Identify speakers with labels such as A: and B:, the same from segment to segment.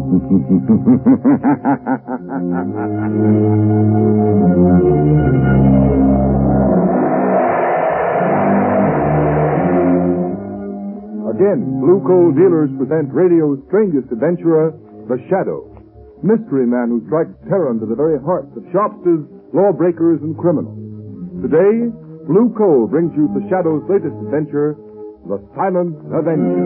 A: Again, Blue Coal Dealers present radio's strangest adventurer, The Shadow. Mystery man who strikes terror into the very hearts of shopsters, lawbreakers, and criminals. Today, Blue Coal brings you The Shadow's latest adventure, The Silent Avenger.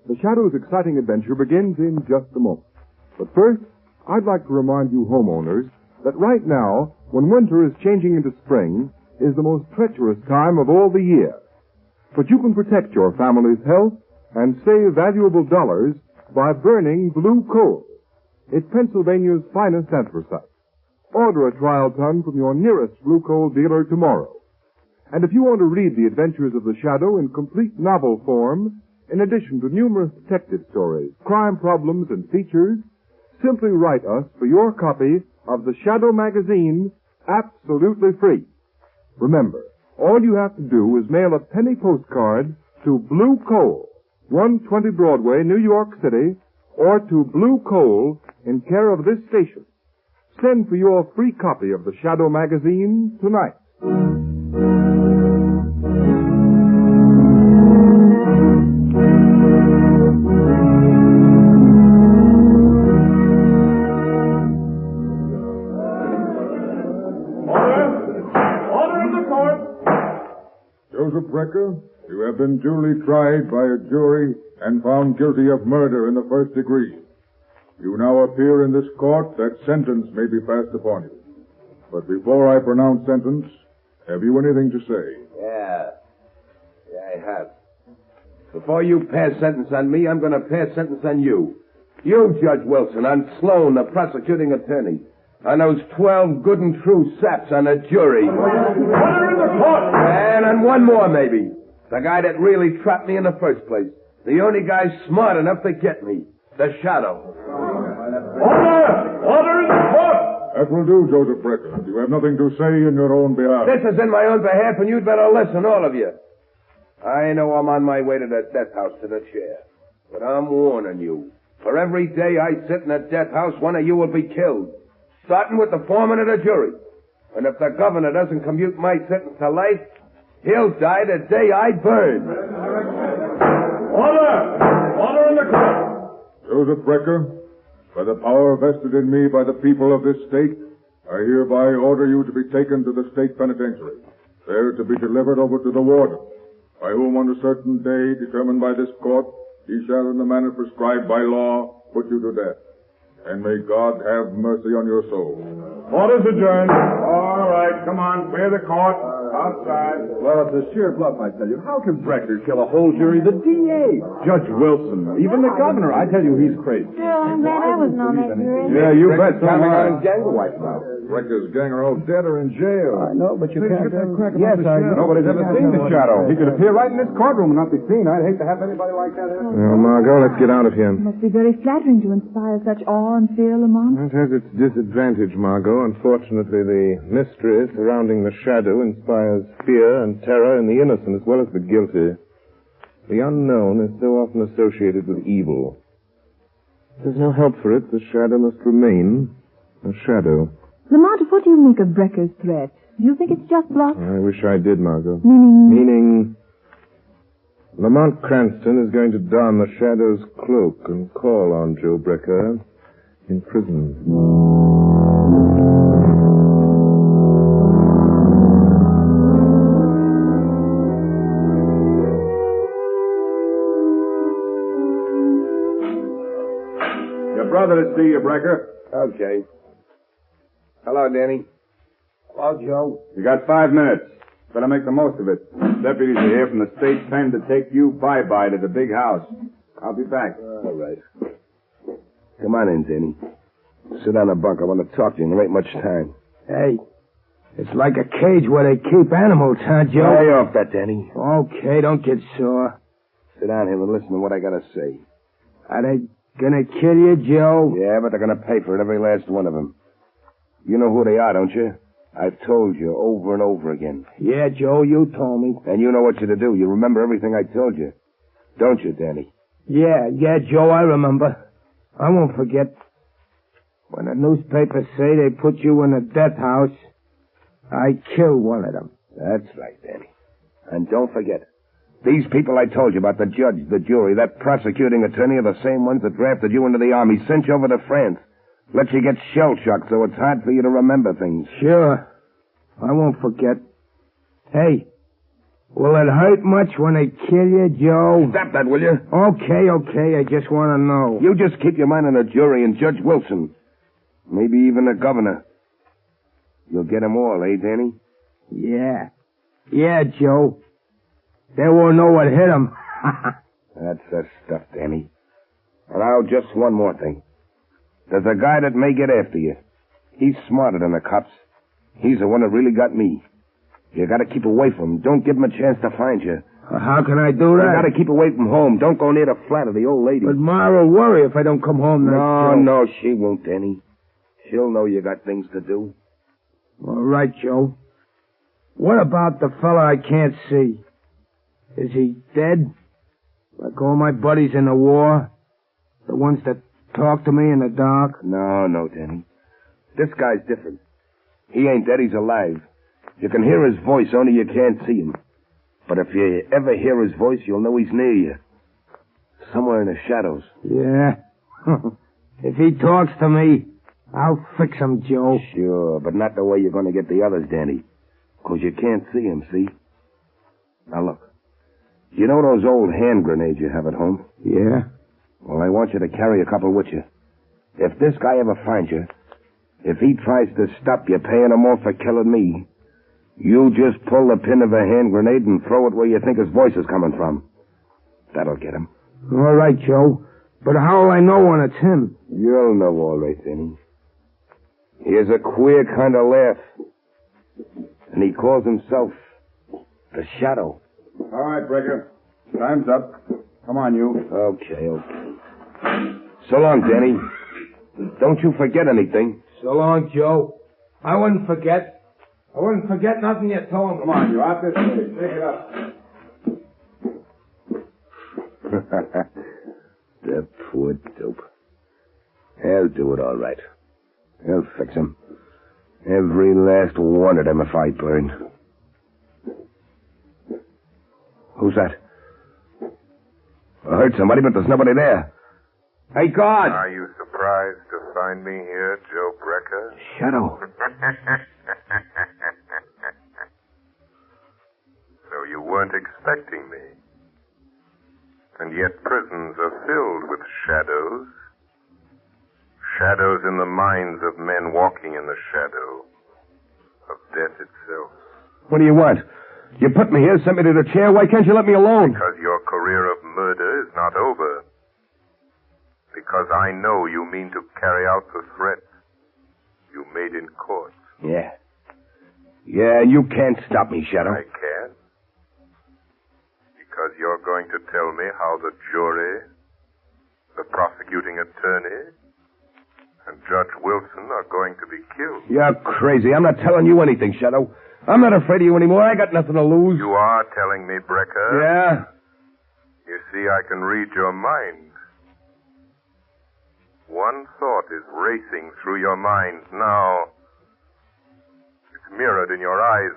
A: The Shadow's exciting adventure begins in just a moment. But first, I'd like to remind you homeowners that right now, when winter is changing into spring, is the most treacherous time of all the year. But you can protect your family's health and save valuable dollars by burning blue coal. It's Pennsylvania's finest anthracite. Order a trial ton from your nearest blue coal dealer tomorrow. And if you want to read the adventures of the Shadow in complete novel form, in addition to numerous detective stories, crime problems, and features, simply write us for your copy of the Shadow magazine, absolutely free. Remember, all you have to do is mail a penny postcard to Blue Coal, 120 Broadway, New York City, or to Blue Coal in care of this station. Send for your free copy of the Shadow magazine tonight.
B: Joseph Brecker, you have been duly tried by a jury and found guilty of murder in the first degree. You now appear in this court that sentence may be passed upon you. But before I pronounce sentence, have you anything to say?
C: Yeah, I have. Before you pass sentence on me, I'm going to pass sentence on you. You, Judge Wilson, on Sloan, the prosecuting attorney. On those 12 good and true saps on the jury.
B: Order in the court!
C: And on one more, maybe. The guy that really trapped me in the first place. The only guy smart enough to get me. The Shadow.
B: Order! Order in the court! That will do, Joseph Brecker. You have nothing to say in your own behalf.
C: This is in my own behalf, and you'd better listen, all of you. I know I'm on my way to the death house to the chair. But I'm warning you. For every day I sit in a death house, one of you will be killed. Starting with the foreman of the jury. And if the governor doesn't commute my sentence to life, he'll die the day I burn.
B: Order! Order in the court! Joseph Brecker, by the power vested in me by the people of this state, I hereby order you to be taken to the state penitentiary, there to be delivered over to the warden, by whom on a certain day determined by this court, he shall in the manner prescribed by law put you to death. And may God have mercy on your soul. Order's adjourned. All right, come on, clear the court. Outside.
A: Well, it's a sheer bluff, I tell you. How can Brecker kill a whole jury? The DA, Judge Wilson, even the governor. I tell you, he's crazy.
D: Sure, I'm glad I wasn't on that jury.
A: Yeah, you bet. So
B: Counting
A: on his gang are wiped out.
B: Brecker's gang are all dead or in jail.
A: I know, but you can't.
B: Yes,
A: Nobody's ever seen the Shadow. He could appear right in this courtroom and not be seen. I'd hate to have anybody like that.
E: Well, Margot, let's get out of here.
D: It must be very flattering to inspire such awe and fear, Lamont.
E: It has its disadvantage, Margot. Unfortunately, the mystery surrounding the Shadow inspires fear and terror in the innocent as well as the guilty. The unknown is so often associated with evil. There's no help for it. The Shadow must remain a shadow.
D: Lamont, what do you make of Brecker's threat? Do you think it's just bluff?
E: I wish I did, Margot.
D: Meaning,
E: Lamont Cranston is going to don the Shadow's cloak and call on Joe Brecker in prison.
B: Your brother to see you, Brecker.
C: Okay. Hello, Danny. Hello, Joe.
F: You got 5 minutes. Better make the most of it. Deputies are here from the state pen to take you bye-bye to the big house. I'll be back.
C: All right. Come on in, Danny. Sit on the bunk. I want to talk to you. There ain't much time.
G: Hey, it's like a cage where they keep animals, huh, Joe?
C: Lay off that, Danny.
G: Okay, don't get sore.
C: Sit down here and listen to what I got to say.
G: Are they gonna kill you, Joe?
C: Yeah, but they're going to pay for it, every last one of them. You know who they are, don't you? I've told you over and over again.
G: Yeah, Joe, you told me.
C: And you know what you're to do. You remember everything I told you. Don't you, Danny?
G: Yeah, Joe, I remember. I won't forget. When the newspapers say they put you in a death house, I killed one of them.
C: That's right, Danny. And don't forget, these people I told you about, the judge, the jury, that prosecuting attorney are the same ones that drafted you into the army, sent you over to France, let you get shell-shocked so it's hard for you to remember things.
G: Sure. I won't forget. Hey, will it hurt much when they kill you, Joe?
C: Stop that, will you?
G: Okay. I just want to know.
C: You just keep your mind on the jury and Judge Wilson. Maybe even the governor. You'll get them all, eh, Danny?
G: Yeah, Joe. They won't know what hit them.
C: That's the stuff, Danny. And now, just one more thing. There's a guy that may get after you. He's smarter than the cops. He's the one that really got me. You gotta keep away from him. Don't give him a chance to find you.
G: How can I do that?
C: You gotta keep away from home. Don't go near the flat of the old lady.
G: But Ma will worry if I don't come home next
C: No, she won't, Danny. She'll know you got things to do.
G: All right, Joe. What about the fella I can't see? Is he dead? Like all my buddies in the war? The ones that talk to me in the dark?
C: No, Danny. This guy's different. He ain't dead, he's alive. You can hear his voice, only you can't see him. But if you ever hear his voice, you'll know he's near you. Somewhere in the shadows.
G: Yeah. If he talks to me, I'll fix him, Joe.
C: Sure, but not the way you're going to get the others, Danny. 'Cause you can't see him, see? Now look. You know those old hand grenades you have at home?
G: Yeah.
C: Well, I want you to carry a couple with you. If this guy ever finds you, if he tries to stop you paying him off for killing me, you just pull the pin of a hand grenade and throw it where you think his voice is coming from. That'll get him.
G: All right, Joe. But how will I know when it's him?
C: You'll know all right, Danny. He has a queer kind of laugh. And he calls himself the Shadow.
F: All right, Breaker. Time's up. Come on, you.
C: Okay. So long, Danny. Don't you forget anything.
G: So long, Joe. I wouldn't forget. I wouldn't forget nothing you told me.
F: Come on, you. Out this way. Take it up.
C: The poor dope. I'll do it all right. I'll fix him. Every last one of them if I burn. Who's that? I heard somebody, but there's nobody there. Hey, God!
E: Are you surprised to find me here, Joe Brecker?
C: Shadow.
E: So you weren't expecting me. And yet prisons are filled with shadows. Shadows in the minds of men walking in the shadow of death itself.
C: What do you want? You put me here, sent me to the chair. Why can't you let me alone?
E: Because your career of murder is not over. Because I know you mean to carry out the threat you made in court.
C: Yeah. Yeah, you can't stop me, Shadow.
E: I can. Because you're going to tell me how the jury, the prosecuting attorney, and Judge Wilson are going to be killed.
C: You're crazy. I'm not telling you anything, Shadow. I'm not afraid of you anymore. I got nothing to lose.
E: You are telling me, Brecker.
C: Yeah?
E: You see, I can read your mind. One thought is racing through your mind now. It's mirrored in your eyes,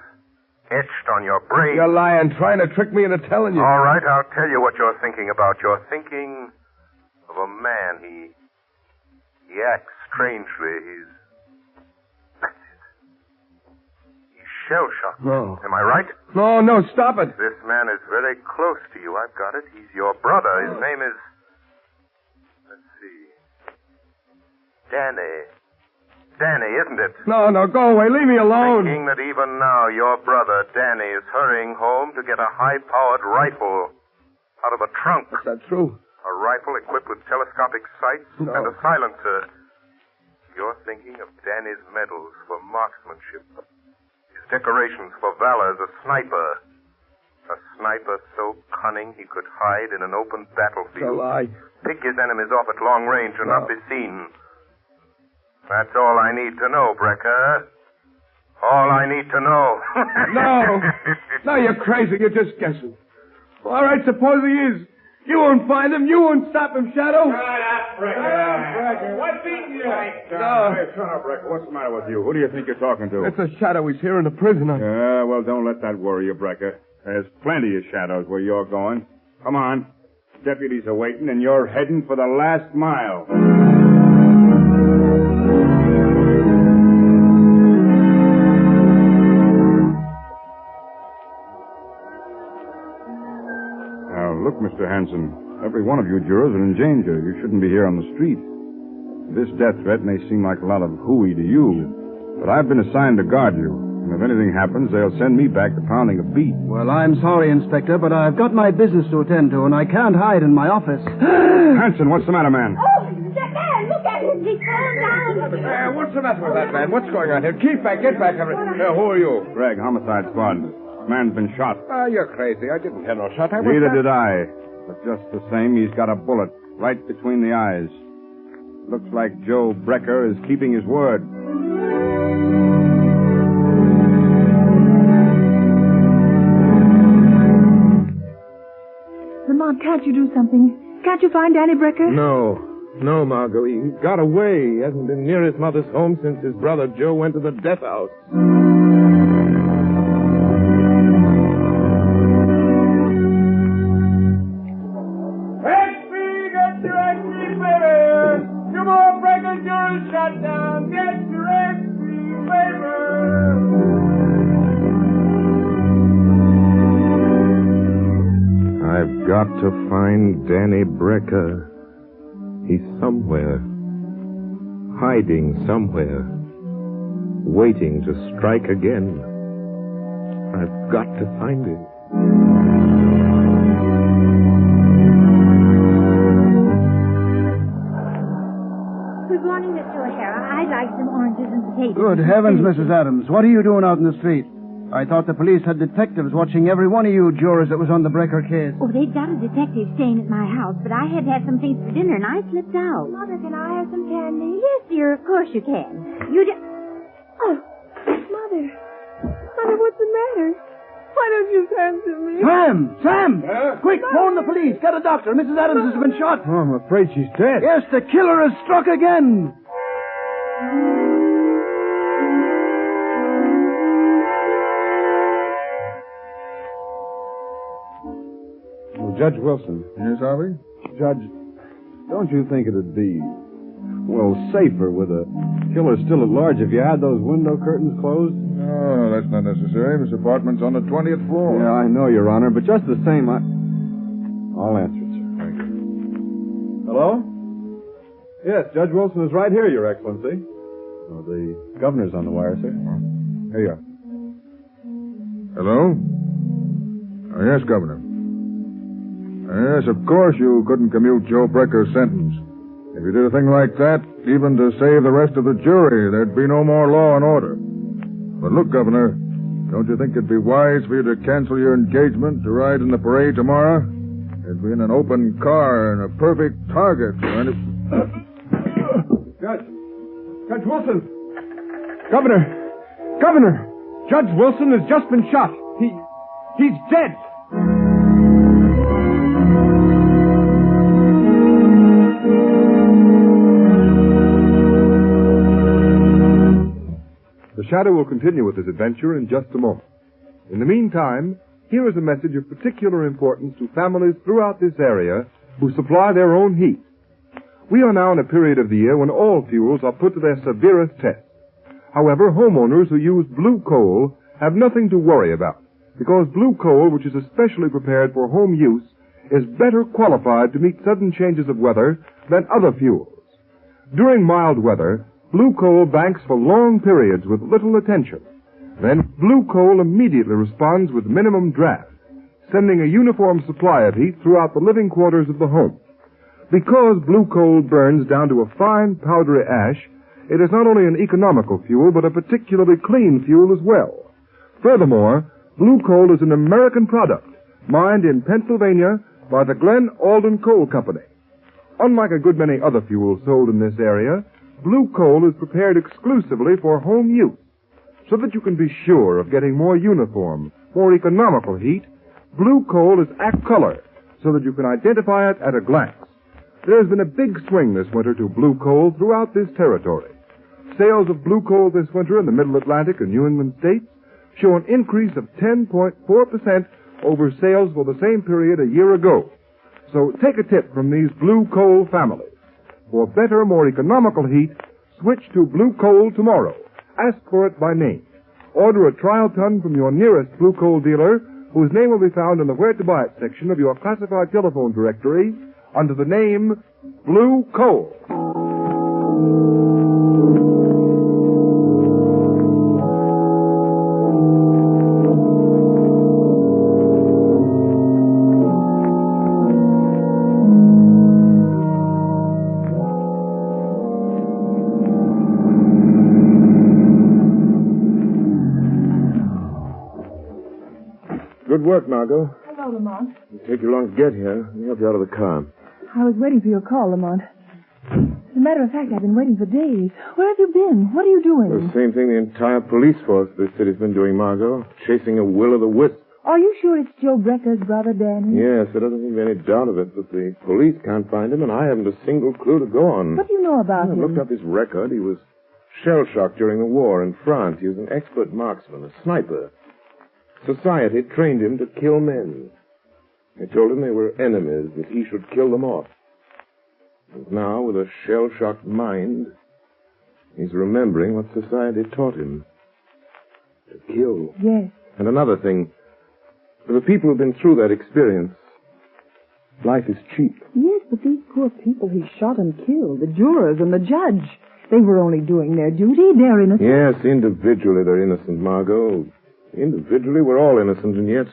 E: etched on your brain.
C: You're lying, trying to trick me into telling you.
E: All right, I'll tell you what you're thinking about. You're thinking of a man. He acts strangely. That's it. He's shell-shocked.
C: No.
E: Am I right?
C: No, stop it.
E: This man is very close to you. I've got it. He's your brother. His name is... Let's see. Danny, isn't it?
C: No, go away. Leave me alone.
E: Thinking that even now your brother, Danny, is hurrying home to get a high-powered rifle out of a trunk.
C: Is that true?
E: A rifle equipped with telescopic sights and a silencer. You're thinking of Danny's medals for marksmanship. His decorations for valor as a sniper. A sniper so cunning he could hide in an open battlefield.
C: It's a lie.
E: Pick his enemies off at long range and not be seen. That's all I need to know, Brecker. All I need to know.
C: No, you're crazy. You're just guessing. All right, suppose he is. You won't find him. You won't stop him, Shadow.
F: Shut up, Brecker.
C: What's eating you?
F: Hey, shut up, Brecker. What's the matter with you? Who do you think you're talking to?
C: It's a Shadow. He's here in the prison.
F: Yeah, well, don't let that worry you, Brecker. There's plenty of shadows where you're going. Come on. Deputies are waiting, and you're heading for the last mile. Now, look, Mr. Hanson. Every one of you jurors are in danger. You shouldn't be here on the street. This death threat may seem like a lot of hooey to you, but I've been assigned to guard you. And if anything happens, they'll send me back to pounding a beat.
H: Well, I'm sorry, Inspector, but I've got my business to attend to, and I can't hide in my office.
F: Hanson, what's the matter, man?
I: Oh, that man, look at him. He's fallen down.
C: What's the matter with that man? What's going on here? Keep back, get back. Who are you?
F: Greg, homicide squad. Man's been shot.
C: You're crazy. I didn't hear no shot.
F: Neither did I. But just the same, he's got a bullet right between the eyes. Looks like Joe Brecker is keeping his word.
D: Lamont, can't you do something? Can't you find Danny Brecker?
E: No, Margot. He got away. He hasn't been near his mother's home since his brother Joe went to the death house. I've got to find Danny Brecker. He's somewhere. Hiding somewhere. Waiting to strike again. I've got to find him.
I: Good morning, Mr. O'Hara. I'd like some oranges and potatoes.
H: Good heavens, Mrs. Adams. What are you doing out in the street? I thought the police had detectives watching every one of you jurors that was on the Brecker case.
I: Oh, they've got a detective staying at my house, but I had to have some things for dinner, and I slipped out.
D: Mother, can I have some candy?
I: Yes, dear, of course you can.
D: Oh, Mother. Mother, what's the matter? Why don't you answer me?
H: Sam! Quick, phone the police. Get a doctor. Mrs. Adams has been shot.
G: Oh, I'm afraid she's dead.
H: Yes, the killer has struck again.
F: Judge Wilson.
B: Yes, Harvey?
F: Judge, don't you think it'd be, well, safer with a killer still at large if you had those window curtains closed?
B: No, that's not necessary. This apartment's on the 20th floor.
F: Yeah, I know, Your Honor, but just the same, I'll answer it, sir.
B: Thank you.
F: Hello? Yes, Judge Wilson is right here, Your Excellency. Oh, the governor's on the wire, sir.
B: Here you are. Hello? Yes, Governor. Yes, of course you couldn't commute Joe Brecker's sentence. If you did a thing like that, even to save the rest of the jury, there'd be no more law and order. But look, Governor, don't you think it'd be wise for you to cancel your engagement to ride in the parade tomorrow? It'd be in an open car and a perfect target for any...
G: Judge Wilson! Governor! Judge Wilson has just been shot. He's dead.
A: The Shadow will continue with his adventure in just a moment. In the meantime, here is a message of particular importance to families throughout this area who supply their own heat. We are now in a period of the year when all fuels are put to their severest test. However, homeowners who use blue coal have nothing to worry about, because blue coal, which is especially prepared for home use, is better qualified to meet sudden changes of weather than other fuels. During mild weather, blue coal banks for long periods with little attention. Then blue coal immediately responds with minimum draft, sending a uniform supply of heat throughout the living quarters of the home. Because blue coal burns down to a fine, powdery ash, it is not only an economical fuel, but a particularly clean fuel as well. Furthermore, blue coal is an American product, mined in Pennsylvania by the Glen Alden Coal Company. Unlike a good many other fuels sold in this area, blue coal is prepared exclusively for home use. So that you can be sure of getting more uniform, more economical heat, blue coal is act color, so that you can identify it at a glance. There's been a big swing this winter to blue coal throughout this territory. Sales of blue coal this winter in the Middle Atlantic and New England states show an increase of 10.4% over sales for the same period a year ago. So take a tip from these blue coal families. For better, more economical heat, switch to blue coal tomorrow. Ask for it by name. Order a trial ton from your nearest blue coal dealer, whose name will be found in the Where to Buy It section of your classified telephone directory under the name Blue Coal.
E: Good work, Margot.
D: Hello, Lamont.
E: It'll take you long to get here. Let me help you out of the car.
D: I was waiting for your call, Lamont. As a matter of fact, I've been waiting for days. Where have you been? What are you doing?
E: The same thing the entire police force of this city's been doing, Margot. Chasing a will-o'-the-wisp.
D: Are you sure it's Joe Brecker's brother, Danny?
E: Yes, there doesn't seem to be any doubt of it, but the police can't find him, and I haven't a single clue to go on.
D: What do you know about him?
E: I looked up his record. He was shell-shocked during the war in France. He was an expert marksman, a sniper. Society trained him to kill men. They told him they were enemies, that he should kill them off. And now, with a shell-shocked mind, he's remembering what society taught him. To kill.
D: Yes.
E: And another thing, for the people who've been through that experience, life is cheap.
D: Yes, but these poor people he shot and killed, the jurors and the judge, they were only doing their duty. They're innocent.
E: Yes, individually they're innocent, Margot. Individually, we're all innocent, and yet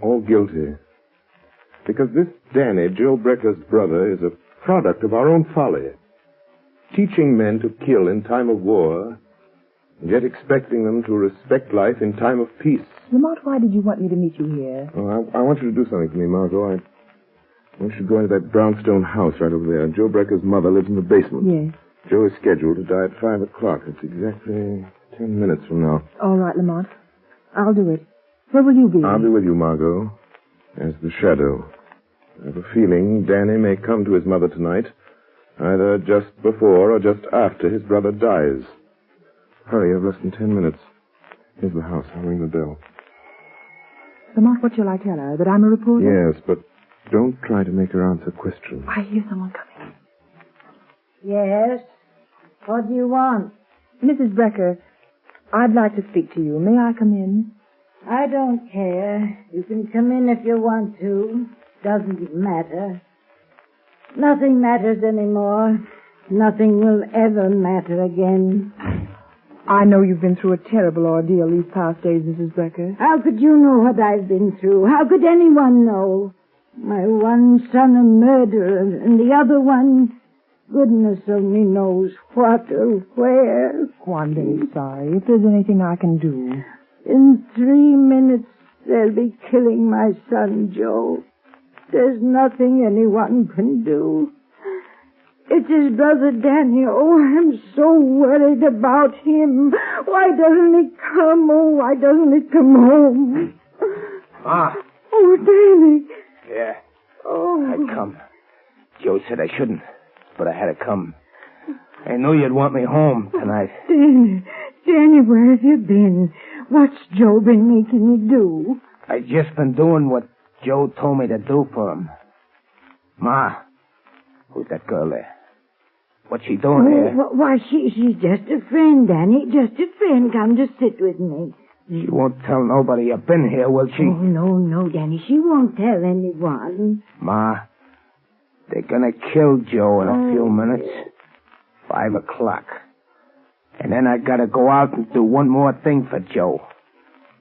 E: all guilty. Because this Danny, Joe Brecker's brother, is a product of our own folly. Teaching men to kill in time of war, and yet expecting them to respect life in time of peace.
D: Lamont, why did you want me to meet you here?
E: Oh, I want you to do something for me, Margot. I want you to go into that brownstone house right over there. Joe Brecker's mother lives in the basement.
D: Yes.
E: Joe is scheduled to die at 5 o'clock. It's exactly 10 minutes from now.
D: All right, Lamont. I'll do it. Where will you be?
E: I'll be with you, Margot, as the shadow. I have a feeling Danny may come to his mother tonight, either just before or just after his brother dies. Hurry, you have less than 10 minutes. Here's the house. I'll ring the bell.
D: Lamont, what shall I tell her? That I'm a reporter?
E: Yes, but don't try to make her answer questions.
D: I hear someone coming.
J: Yes? What do you want?
D: Mrs. Brecker, I'd like to speak to you. May I come in?
J: I don't care. You can come in if you want to. Doesn't matter. Nothing matters anymore. Nothing will ever matter again.
D: I know you've been through a terrible ordeal these past days, Mrs. Brecker.
J: How could you know what I've been through? How could anyone know? My one son a murderer, and the other one, goodness only knows what or where.
D: One day, sorry. If there's anything I can do.
J: In 3 minutes, they'll be killing my son, Joe. There's nothing anyone can do. It's his brother Danny. Oh, I'm so worried about him. Why doesn't he come? Oh, why doesn't he come home?
G: Ah.
J: Oh, Danny.
G: Yeah.
J: Oh.
G: I'd come. Joe said I shouldn't, but I had to come. I knew you'd want me home tonight.
J: Danny, where have you been? What's Joe been making you do?
G: I just been doing what Joe told me to do for him. Ma, who's that girl there? What's she doing here?
J: Why, she's just a friend, Danny. Just a friend. Come to sit with me.
G: She won't tell nobody you've been here, will she?
J: Oh, no, Danny. She won't tell anyone.
G: Ma, they're gonna kill Joe in a few minutes. 5 o'clock. And then I gotta go out and do one more thing for Joe.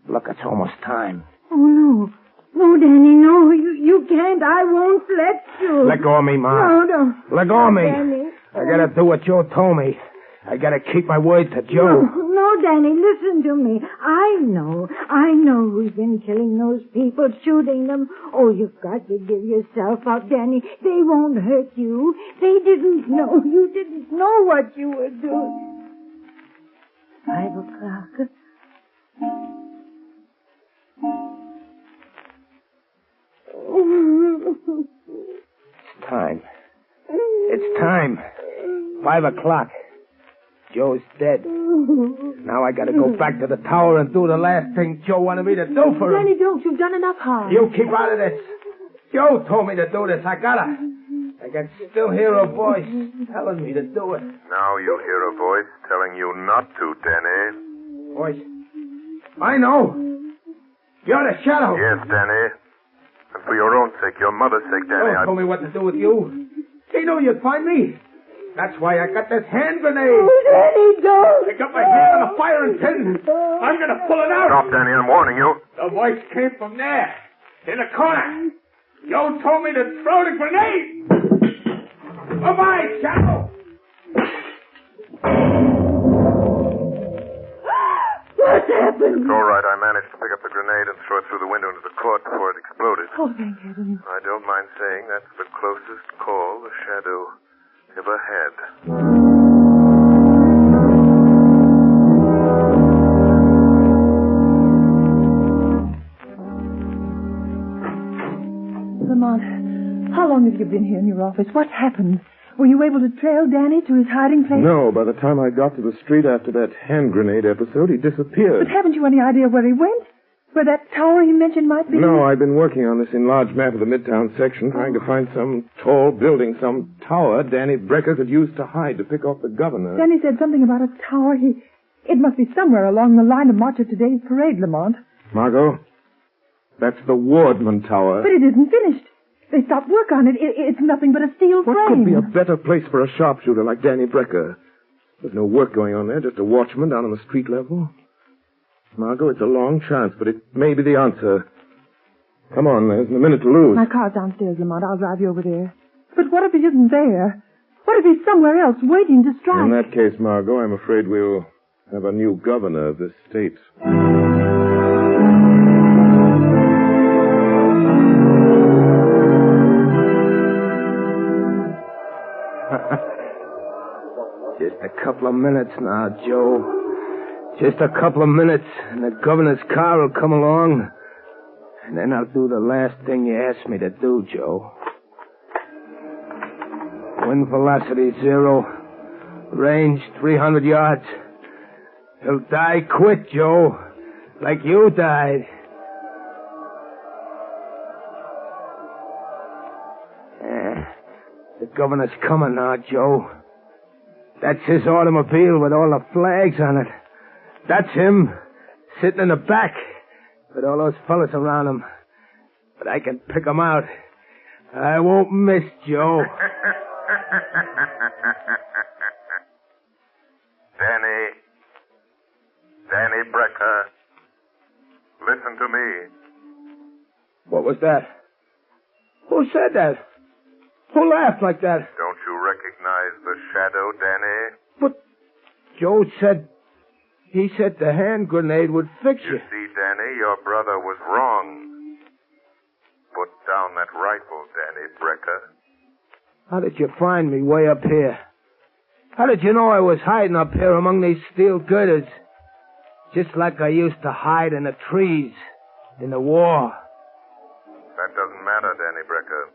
G: Look, it's almost time.
J: Oh, no. No, Danny, no. You can't. I won't let you.
G: Let go of me, Ma.
J: No.
G: Let go of me.
J: Danny.
G: I gotta do what Joe told me. I gotta keep my word to Joe.
J: No, Danny, listen to me. I know who's been killing those people, shooting them. Oh, you've got to give yourself up, Danny. They won't hurt you. They didn't know. You didn't know what you were doing. 5 o'clock.
G: It's time. It's time. 5 o'clock. Joe's dead. Now I gotta go back to the tower and do the last thing Joe wanted me to do for him.
D: Danny, don't. You've done enough harm.
G: You keep out of this. Joe told me to do this. I gotta. I can still hear a voice telling me to do it.
K: Now you hear a voice telling you not to, Danny.
G: Voice? I know. You're the Shadow.
K: Yes, Danny. And for your own sake, your mother's sake, Danny,
G: Joe told me what to do with you. He knew you'd find me. That's why I got this hand grenade.
J: Oh, Danny, don't.
G: I got my hand on the firing pin. I'm gonna pull it out.
K: Stop, Danny, I'm warning you.
G: The voice came from there, in the corner. Joe told me to throw the grenade. Bye-bye, Shadow.
J: What happened?
K: It's all right. I managed to pick up the grenade and throw it through the window into the court before it exploded.
D: Oh, thank heaven.
K: I don't mind saying that's the closest call the Shadow ever had.
D: Lamont, how long have you been here in your office? What's happened? Were you able to trail Danny to his hiding place?
E: No, by the time I got to the street after that hand grenade episode, he disappeared.
D: But haven't you any idea where he went? Where that tower he mentioned might be?
E: No, I've been working on this enlarged map of the Midtown section, trying to find some tall building, some tower Danny Brecker could use to hide to pick off the governor.
D: Danny said something about a tower. It must be somewhere along the line of march of today's parade, Lamont.
E: Margot, that's the Wardman Tower.
D: But it isn't finished. They stopped work on it. It's nothing but a steel frame.
E: What could be a better place for a sharpshooter like Danny Brecker? There's no work going on there, just a watchman down on the street level. Margot, it's a long chance, but it may be the answer. Come on, there's a minute to lose.
D: My car's downstairs, Lamont. I'll drive you over there. But what if he isn't there? What if he's somewhere else waiting to strike?
E: In that case, Margot, I'm afraid we'll have a new governor of this state.
G: Just a couple of minutes now, Joe. Just a couple of minutes, and the governor's car will come along. And then I'll do the last thing you asked me to do, Joe. Wind velocity 0. Range 300 yards. He'll die quick, Joe. Like you died. The governor's coming now, Joe. That's his automobile with all the flags on it. That's him, sitting in the back, with all those fellas around him. But I can pick 'em out. I won't miss, Joe.
K: Danny Brecker, listen to me.
G: What was that? Who said that? Who laughed like that?
K: Don't you recognize the Shadow, Danny?
G: But Joe said... He said the hand grenade would fix you.
K: You see, Danny, your brother was wrong. Put down that rifle, Danny Brecker.
G: How did you find me way up here? How did you know I was hiding up here among these steel girders? Just like I used to hide in the trees in the war.
K: That doesn't matter, Danny Brecker.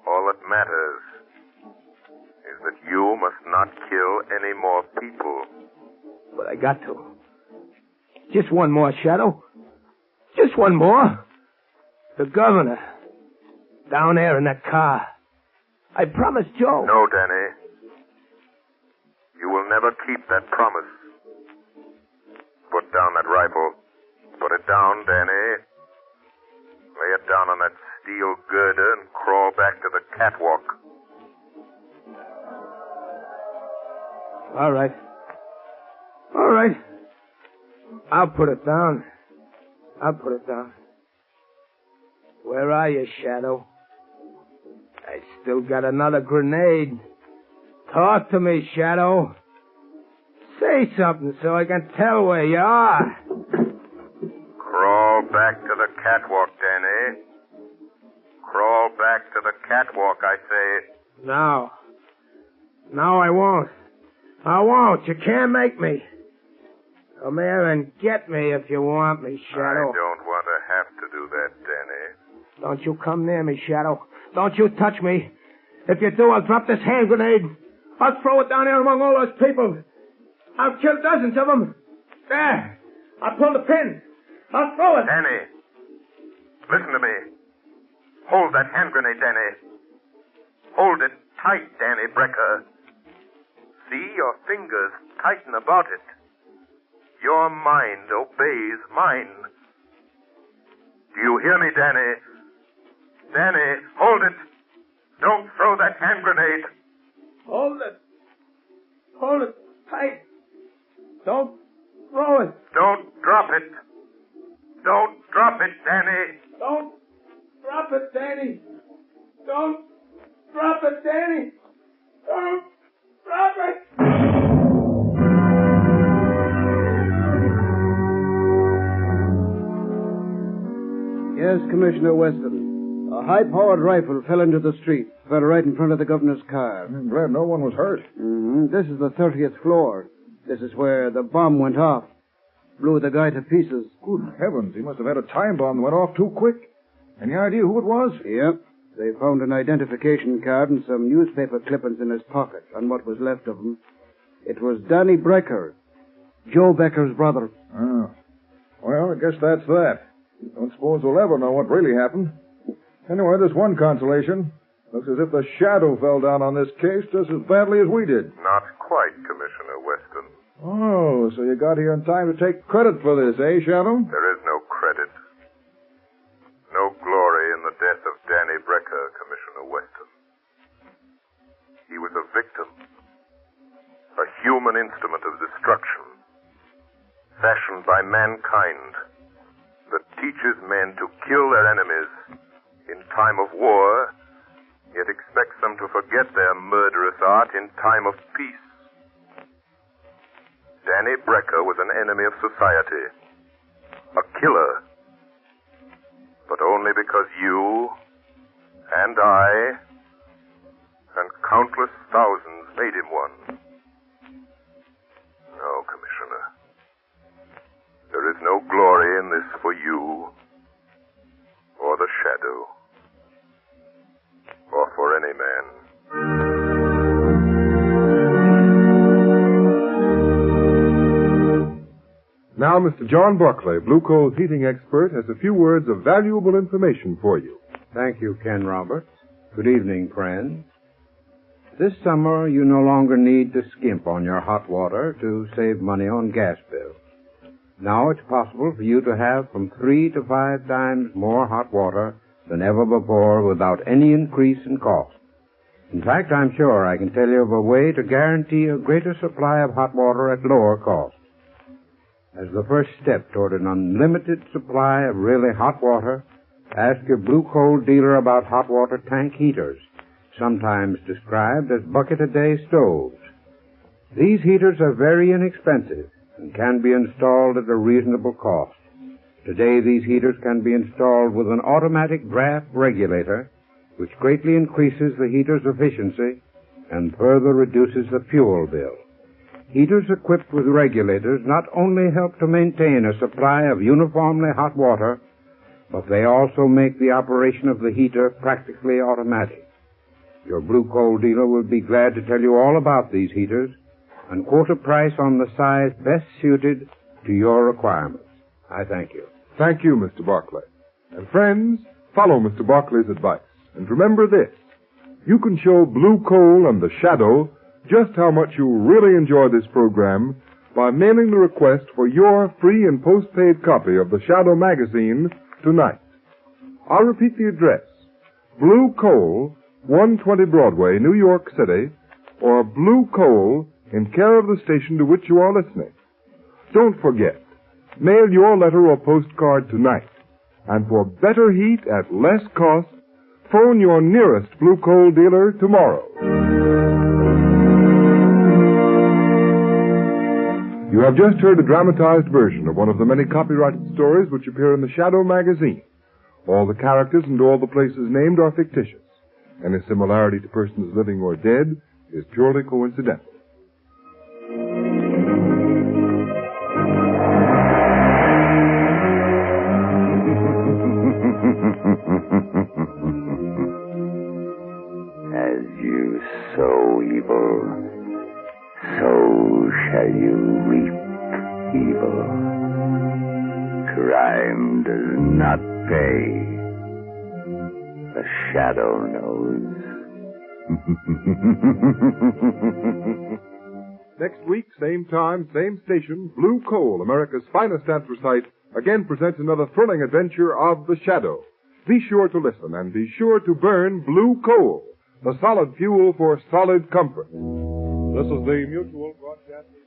K: All that matters is that you must not kill any more people.
G: But I got to. Just one more, Shadow. Just one more. The governor. Down there in that car. I promised Joe.
K: No, Danny. You will never keep that promise. Put down that rifle. Put it down, Danny. Lay it down on that steel girder and crawl back to the catwalk.
G: All right. All right. I'll put it down. I'll put it down. Where are you, Shadow? I still got another grenade. Talk to me, Shadow. Say something so I can tell where you are.
K: Crawl back to the catwalk, Danny. Crawl back to the catwalk, I say.
G: No. No, I won't. I won't. You can't make me. Come here and get me if you want me, Shadow.
K: I don't want to have to do that, Danny.
G: Don't you come near me, Shadow. Don't you touch me. If you do, I'll drop this hand grenade. I'll throw it down here among all those people. I'll kill dozens of them. There. I'll pull the pin. I'll throw it.
K: Danny, listen to me. Hold that hand grenade, Danny. Hold it tight, Danny Brecker. See, your fingers tighten about it. Your mind obeys mine. Do you hear me, Danny? Danny, hold it. Don't throw that hand grenade.
G: Hold it. Hold it tight. Don't throw it.
K: Don't drop it. Don't drop it, Danny.
G: Don't drop it, Danny. Don't drop it, Danny. Don't drop it.
H: Yes, Commissioner Weston. A high-powered rifle fell into the street. Fell right in front of the governor's car.
F: I'm glad no one was hurt.
H: This is the 30th floor. This is where the bomb went off. Blew the guy to pieces.
F: Good heavens, he must have had a time bomb that went off too quick. Any idea who it was?
H: Yep. They found an identification card and some newspaper clippings in his pocket, on what was left of him. It was Danny Brecker, Joe Becker's brother.
F: Oh. Well, I guess that's that. Don't suppose we'll ever know what really happened. Anyway, there's one consolation. Looks as if the shadow fell down on this case just as badly as we did.
K: Not quite, Commissioner Weston.
F: Oh, so you got here in time to take credit for this, eh, Shadow?
K: There is no credit. No glory in the death of Danny Brecker, Commissioner Weston. He was a victim. A human instrument of destruction. Fashioned by mankind that teaches men to kill their enemies in time of war, yet expects them to forget their murderous art in time of peace. Danny Brecker was an enemy of society, a killer, but only because you and I and countless thousands made him one. No, Commissioner, there is no glory in this for you or the shadow or for any man.
A: Now, Mr. John Buckley, Blue Coal's heating expert, has a few words of valuable information for you.
E: Thank you, Ken Roberts. Good evening, friends. This summer, you no longer need to skimp on your hot water to save money on gas bills. Now it's possible for you to have from 3 to 5 times more hot water than ever before without any increase in cost. In fact, I'm sure I can tell you of a way to guarantee a greater supply of hot water at lower cost. As the first step toward an unlimited supply of really hot water, ask your Blue Coal dealer about hot water tank heaters, sometimes described as bucket-a-day stoves. These heaters are very inexpensive and can be installed at a reasonable cost. Today, these heaters can be installed with an automatic draft regulator, which greatly increases the heater's efficiency and further reduces the fuel bill. Heaters equipped with regulators not only help to maintain a supply of uniformly hot water, but they also make the operation of the heater practically automatic. Your Blue Coal dealer will be glad to tell you all about these heaters and quote a price on the size best suited to your requirements. I thank you.
A: Thank you, Mr. Barclay. And friends, follow Mr. Barclay's advice. And remember this, you can show Blue Coal and the Shadow just how much you really enjoy this program by mailing the request for your free and postpaid copy of the Shadow magazine tonight. I'll repeat the address. Blue Coal, 120 Broadway, New York City, or Blue Coal in care of the station to which you are listening. Don't forget, mail your letter or postcard tonight. And for better heat at less cost, phone your nearest Blue Coal dealer tomorrow. You have just heard a dramatized version of one of the many copyrighted stories which appear in the Shadow magazine. All the characters and all the places named are fictitious. Any similarity to persons living or dead is purely coincidental.
L: shall you reap evil. Crime does not pay. The shadow knows.
A: Next week, same time, same station, Blue Coal, America's finest anthracite, again presents another thrilling adventure of the Shadow. Be sure to listen and be sure to burn Blue Coal, the solid fuel for solid comfort. This is the Mutual Broadcasting